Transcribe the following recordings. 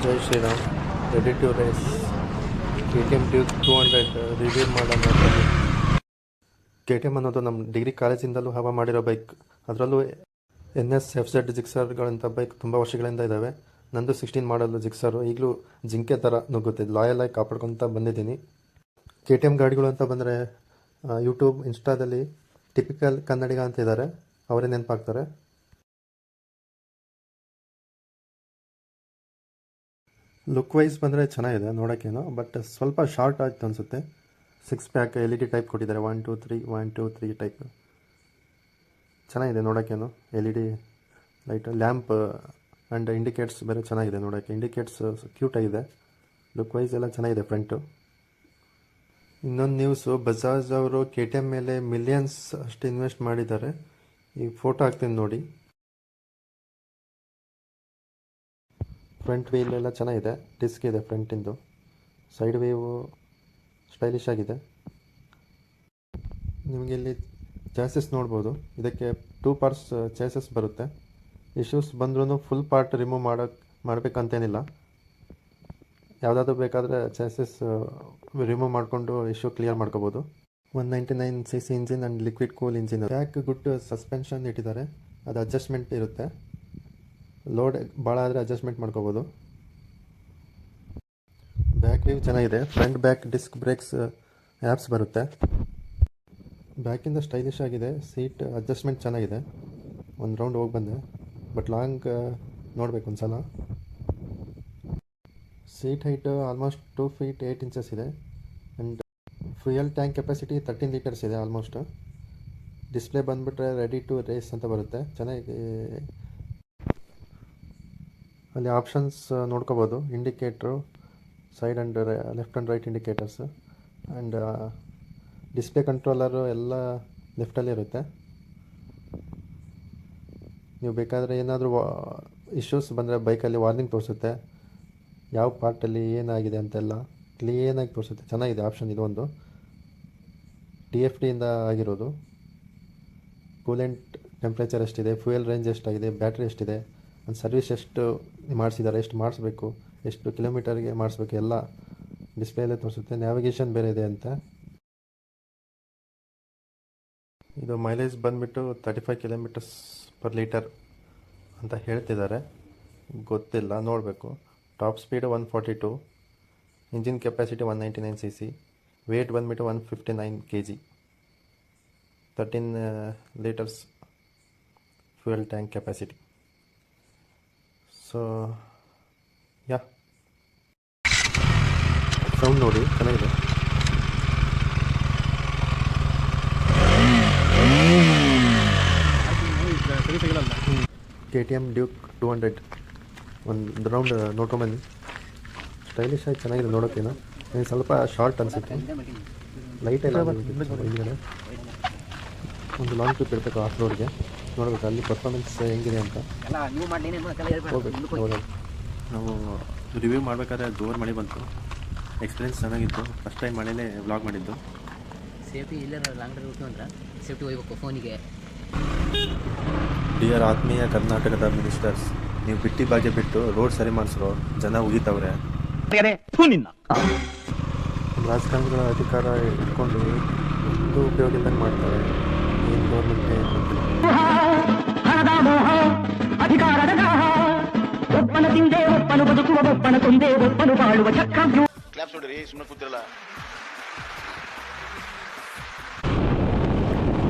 Jai Shriram. Ready to race. KTM Duke 200 review ಮಾಡೋಣ. KTM ಅನ್ನೋದು ನಮ್ಮ ಡಿಗ್ರಿ ಕಾಲೇಜಿಂದಲೂ ಹವಾ ಮಾಡಿರೋ ಬೈಕ್. ಅದರಲ್ಲೂ NS FZ ಜಿಕ್ಸರ್ಗಳಂಥ ಬೈಕ್ ತುಂಬ ವರ್ಷಗಳಿಂದ ಇದ್ದಾವೆ. ನಂದು 16 ಮಾಡಲು ಜಿಕ್ಸರು ಈಗಲೂ ಜಿಂಕೆ ಥರ ನುಗ್ಗುತ್ತೆ. ಲಾಯಲಾಗಿ ಕಾಪಾಡ್ಕೊತ ಬಂದಿದ್ದೀನಿ. KTM ಗಾಡಿಗಳು ಅಂತ ಬಂದರೆ ಯೂಟ್ಯೂಬ್ ಇನ್ಸ್ಟಾದಲ್ಲಿ ಟಿಪಿಕಲ್ ಕನ್ನಡಿಗ ಅಂತ ಇದ್ದಾರೆ, ಅವರೇ ನೆನಪಾಗ್ತಾರೆ. ಲುಕ್ ವೈಸ್ ಬಂದರೆ ಚೆನ್ನಾಗಿದೆ ನೋಡೋಕ್ಕೇನೋ, ಬಟ್ ಸ್ವಲ್ಪ ಶಾರ್ಟ್ ಆಯ್ತು ಅನಿಸುತ್ತೆ. 6 ಪ್ಯಾಕ್ LED ಟೈಪ್ ಕೊಟ್ಟಿದ್ದಾರೆ. 1 2 3 1 2 3 ಟೈಪ್ ಚೆನ್ನಾಗಿದೆ ನೋಡೋಕ್ಕೇನೋ. LED light, lamp and indicates ಬೇರೆ ಚೆನ್ನಾಗಿದೆ ನೋಡೋಕ್ಕೆ. ಇಂಡಿಕೇಟ್ಸ್ ಕ್ಯೂಟ್ ಆಗಿದೆ. ಲುಕ್ ವೈಸ್ ಎಲ್ಲ ಚೆನ್ನಾಗಿದೆ ಫ್ರಂಟು. ಇನ್ನೊಂದು ನ್ಯೂಸು, ಬಜಾಜ್ ಅವರು KTM ಮೇಲೆ ಮಿಲಿಯನ್ಸ್ ಅಷ್ಟು ಇನ್ವೆಸ್ಟ್ ಮಾಡಿದ್ದಾರೆ. ಈ ಫೋಟೋ ಹಾಕ್ತೀನಿ ನೋಡಿ. ಫ್ರಂಟ್ ವೀಲ್ ಎಲ್ಲ ಚೆನ್ನಾಗಿದೆ, ಡಿಸ್ಕ್ ಇದೆ ಫ್ರಂಟಿಂದು. ಸೈಡ್ ವೇವು ಸ್ಟೈಲಿಶ್ ಆಗಿದೆ. ನಿಮಗೆ ಇಲ್ಲಿ ಚಾಸಸ್ ನೋಡ್ಬೋದು. ಇದಕ್ಕೆ 2 ಪಾರ್ಟ್ಸ್ ಚಾಸಸ್ ಬರುತ್ತೆ. ಇಶ್ಯೂಸ್ ಬಂದ್ರೂ ಫುಲ್ ಪಾರ್ಟ್ ರಿಮೂವ್ ಮಾಡಬೇಕಂತೇನಿಲ್ಲ. ಯಾವುದಾದ್ರೂ ಬೇಕಾದರೆ ಚಾಸಸ್ ರಿಮೂವ್ ಮಾಡಿಕೊಂಡು ಇಶ್ಯೂ ಕ್ಲಿಯರ್ ಮಾಡ್ಕೋಬೋದು. 199cc engine and liquid cool engine. Back good suspension ಇಟ್ಟಿದ್ದಾರೆ, ಅದು ಅಡ್ಜಸ್ಟ್ಮೆಂಟ್ ಇರುತ್ತೆ. ಲೋಡ್ ಭಾಳ ಆದರೆ ಅಡ್ಜಸ್ಟ್ಮೆಂಟ್ ಮಾಡ್ಕೋಬೋದು. ಬ್ಯಾಕ್ ವ್ಯೂ ಚೆನ್ನಾಗಿದೆ. ಫ್ರಂಟ್ ಬ್ಯಾಕ್ ಡಿಸ್ಕ್ ಬ್ರೇಕ್ಸ್ ಆ್ಯಪ್ಸ್ ಬರುತ್ತೆ. ಬ್ಯಾಕಿಂದ ಸ್ಟೈಲಿಶ್ ಆಗಿದೆ. ಸೀಟ್ ಅಡ್ಜಸ್ಟ್ಮೆಂಟ್ ಚೆನ್ನಾಗಿದೆ. ಒಂದು ರೌಂಡ್ ಹೋಗಿ ಬಂದೆ, ಬಟ್ ಲಾಂಗ್ ನೋಡಬೇಕು ಒಂದು ಸಲ. Seat height almost 2 feet 8 inches ಇದೆ. And fuel tank capacity 13 liters ಇದೆ ಆಲ್ಮೋಸ್ಟ್. ಡಿಸ್ಪ್ಲೇ ಬಂದುಬಿಟ್ರೆ ರೆಡಿ ಟು ರೇಸ್ ಅಂತ ಬರುತ್ತೆ. ಚೆನ್ನಾಗಿ ಅಲ್ಲಿ ಆಪ್ಷನ್ಸ್ ನೋಡ್ಕೋಬೋದು. Indicator, side and left and right indicators, and display controller ಎಲ್ಲ ಲೆಫ್ಟಲ್ಲಿ ಇರುತ್ತೆ. ನೀವು ಬೇಕಾದರೆ ಏನಾದರೂ ಇಶ್ಯೂಸ್ ಬಂದರೆ ಬೈಕಲ್ಲಿ ವಾರ್ನಿಂಗ್ ತೋರಿಸುತ್ತೆ, ಯಾವ ಪಾರ್ಟಲ್ಲಿ ಏನಾಗಿದೆ ಅಂತೆಲ್ಲ ಕ್ಲೀನಾಗಿ ತೋರಿಸುತ್ತೆ. ಚೆನ್ನಾಗಿದೆ ಆಪ್ಷನ್ ಇದು. ಒಂದು TFTಯಿಂದ ಆಗಿರೋದು. ಕೂಲೆಂಟ್ ಟೆಂಪ್ರೇಚರ್ ಎಷ್ಟಿದೆ, ಫ್ಯೂಯಲ್ ರೇಂಜ್ ಎಷ್ಟಾಗಿದೆ, ಬ್ಯಾಟ್ರಿ ಎಷ್ಟಿದೆ, ಒಂದು ಸರ್ವಿಸ್ ಎಷ್ಟು ಮಾಡಿಸಿದ್ದಾರೆ, ಎಷ್ಟು ಮಾಡಿಸ್ಬೇಕು, ಎಷ್ಟು ಕಿಲೋಮೀಟರ್ಗೆ ಮಾಡಿಸ್ಬೇಕು, ಎಲ್ಲ ಡಿಸ್ಪ್ಲೇಯಲ್ಲೇ ತೋರಿಸುತ್ತೆ. ನ್ಯಾವಿಗೇಷನ್ ಬೇರೆ ಇದೆ ಅಂತ. ಇದು ಮೈಲೇಜ್ ಬಂದುಬಿಟ್ಟು 35 km/L ಅಂತ ಹೇಳ್ತಿದ್ದಾರೆ, ಗೊತ್ತಿಲ್ಲ, ನೋಡಬೇಕು. Top speed 142, engine capacity 199cc, weight ಬಂದುಬಿಟ್ಟು 159 kg, 13 liters fuel tank capacity. So yeah, sound ನೋಡಿ ಚೆನ್ನಾಗಿದೆ. KTM ಡ್ಯೂಕ್ 200 ಒಂದು ರೌಂಡ್ ನೋಡ್ಕೊಂಬನ್ನಿ. ಸ್ಟೈಲಿಶ್ ಆಗಿ ಚೆನ್ನಾಗಿದೆ ನೋಡೋಕ್ಕೇನೋ. ಸ್ವಲ್ಪ ಶಾರ್ಟ್ ಅನಿಸುತ್ತೆ, ಲೈಟ್ ಎಲ್ಲ ಹಿಂದ್ಗಡೆ. ಒಂದು ಲಾಂಗ್ ಟ್ರಿಪ್ ಇರಬೇಕು ಆಫ್ ರೋಡ್ಗೆ, ನೋಡಬೇಕು ಅಲ್ಲಿ ಪರ್ಫಾರ್ಮೆನ್ಸ್ ಹೆಂಗಿದೆ ಅಂತ ಹೋಗ್ಬೇಕು. ನಾವು ರಿವ್ಯೂ ಮಾಡಬೇಕಾದ್ರೆ ಜೋರು ಮಳೆ ಬಂತು. ಎಕ್ಸ್ಪೀರಿಯನ್ಸ್ ಚೆನ್ನಾಗಿತ್ತು. ಫಸ್ಟ್ ಟೈಮ್ ಮಳೆಯಲ್ಲೇ ವ್ಲಾಗ್ ಮಾಡಿದ್ದು. ಸೇಫ್ಟಿ ಇಲ್ಲರ ಲಾಂಗ್ ಡ್ರೈವ್ ಹೋಗ್ತೀವಂದ್ರೆ ಸೇಫ್ಟಿ ಹೋಗ್ಬೇಕು ಫೋನಿಗೆ. ಡಿಯರ್ ಆತ್ಮೀಯ ಕರ್ನಾಟಕದ ಮಿನಿಸ್ಟರ್ಸ್, ನೀವು ಬಿಟ್ಟಿ ಭಾಗ್ಯ ಬಿಟ್ಟು ರೋಡ್ ಸರಿ ಮಾಡಿಸ್ರೋ, ಜನ ಉಗಿತವ್ರೆ. ರಾಜಕಾರಣಿಗಳ ಅಧಿಕಾರ ಇಟ್ಕೊಂಡು ಒಂದು ಉಪಯೋಗ ಇದ್ದಂಗೆ ಮಾಡ್ತಾರೆ. ಏನು ಗೌರ್ಮೆಂಟ್ಗೆ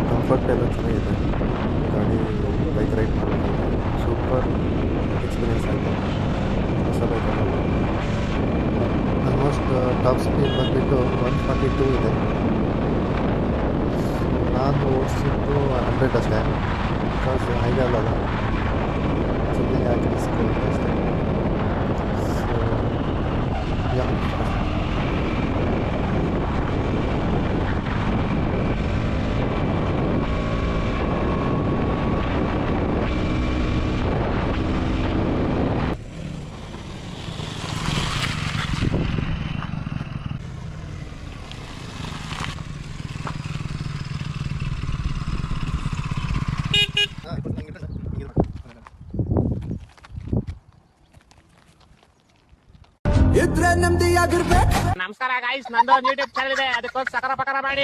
ಕಂಫರ್ಟ್ ಎಲ್ಲ ಚೆನ್ನಾಗಿದೆ. ಗಾಡಿ ಬೈಕ್ ರೈಡ್ ಮಾಡಬೇಕಂದ್ರೆ ಸೂಪರ್ ಎಕ್ಸ್ಪೀರಿಯನ್ಸ್ ಆಗಿದೆ. ಹೊಸ ಬೈಕಲ್ಲ. ಆಲ್ಮೋಸ್ಟ್ ಟಾಪ್ ಸ್ಪೀಡ್ ಬಂದುಬಿಟ್ಟು 142 ಇದೆ. ನಾನು ಓಡಿಸಿದ್ದು 100 ಅಷ್ಟೇ, ಬಿಕಾಸ್ ಹೈವೇ ಅಲ್ಲ, ಸುಮ್ಮನೆ ಯಾಕೆ ರಿಸ್ಕ್ ಅಷ್ಟೇ. ಸೊ ಯಾ, ಇದ್ರೆ ನೆಮ್ಮದಿಯಾಗಿರ್ಬೇಕು. ನಮಸ್ಕಾರ ಗಾಯ್ಸ್, ನಂದು ಯೂಟ್ಯೂಬ್ ಚಾನಲ್ ಇದೆ, ಅದಕ್ಕೋಸ್ಕರ ಸಕರ ಪಕರ ಮಾಡಿ.